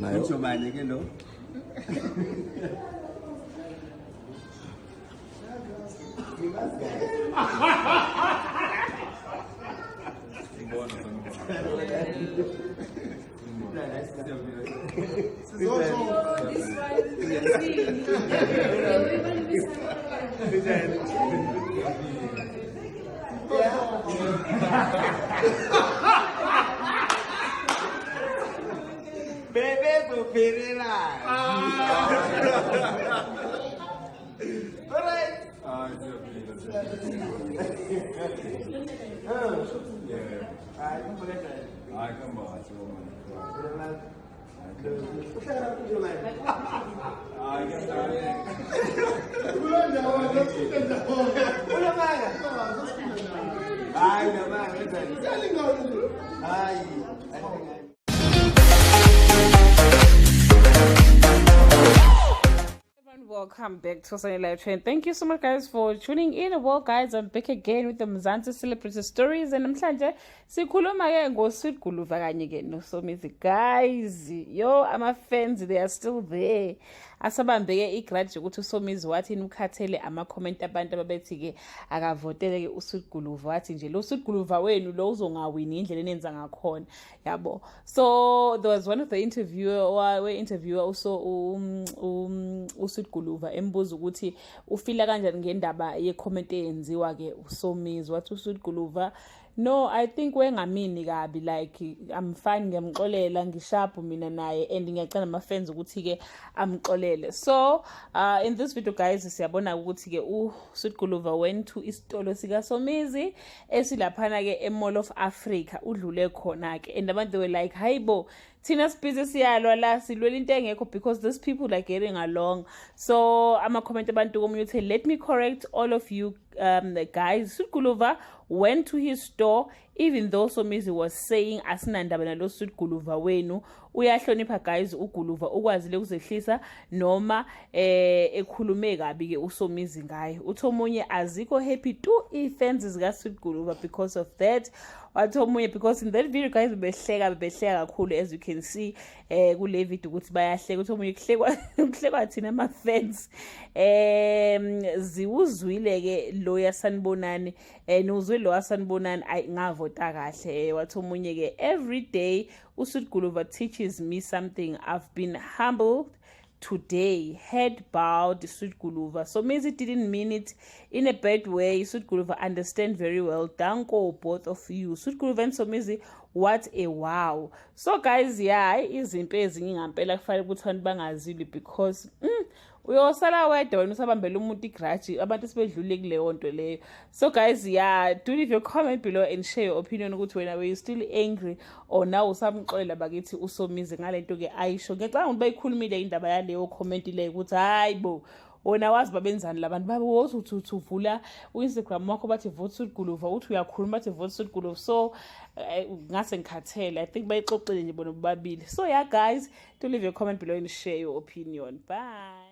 Utsho manje ke lo. Bebe tu pirila. Alright. Welcome back to Sunny Live Trend. Thank you so much, guys, for tuning in. Well, guys, I'm back again with the Mzansi celebrity stories, and namhlanje sikhuluma ke ngoSweet Guluva kanye ke noSomizi. Guys, yo, ama fans, they are still there. Asabambeke igrudge ukuthi uSomizi wathi nimkhathele ama comment abantu ababethi ke akavotele ke uSweet Guluva, wathi nje lo Sweet Guluva wenu lo uzongawini indlela enenza ngakhona, yabo. So there was one of the interviewer also uSweet Guluva embuza ukuthi ufila kanjani ngendaba ye comment eyenziwa ke uSomizi. Wathi uSweet Guluva, no, I think wengamini kabi, like I'm fine, ngiyamxolela, ngisharp mina naye, and ngiyacela ama fans ukuthi ke amxolele. So in this video, guys, siyabona ukuthi ke uSweet Guluva went to isitolo sika Somizi esilaphana ke eMall of Africa, udlule khona ke, and abantu were like, hayibo, thina sibhizi siyalwa la, silwela into engekho, because these people are getting along. So ama comment abantu komunye uthi, let me correct all of you guys. Sweet Guluva went to his store, even though Somizi was saying asinandaba nalo Sweet Guluva wenu. Uyahlonipha, guys, uGuluva ukwazile ukuzehlisa noma ekhulume kabi ke uSomizi ngaye. Uthi omunye azikho happy to fans zika Sweet Guluva because of that. Wathi omunye, because in that video, guys, behleka kakhulu, as you can see kule video ukuthi bayahleka. Uthi omunye kuhlekwa thina ama fans ziwuzwile ke lo yasanibonani, nozwe lo yasanibonani ngavota kahle. Wathi omunye ke, every day uSweet Guluva teaches me something. I've been humbled today, head bowed. Sweet Guluva. Somizi didn't mean it in a bad way. Sweet Guluva understand very well. Danko both of you. Sweet Guluva and Somizi, what a wow. So guys, yeah, izinto ezinye ngampela kufanele ukuthi abantu bangazili, because uyosala wedwa wena usabambela umuntu igrudge, abantu sebedlule kuleyo nto leyo. So guys, yeah, do leave your comment below and share your opinion ukuthi wena were you still angry or now usamxolela bakithi uSomizi ngalento ke ayisho. Ngicabanga ukuthi bayikhulumile indaba yaleyo comment leyo ukuthi hayibo, wona wazi babenzani labantu babe wothi uthi uvula uInstagram wakho bathi vote Sweet Guluva, uthi uyakhuluma bathi vote Sweet Guluva. So ngase ngikhathele, I think bayixoxile nje bona bobabili. So yeah, guys, do leave your comment below and share your opinion. Bye.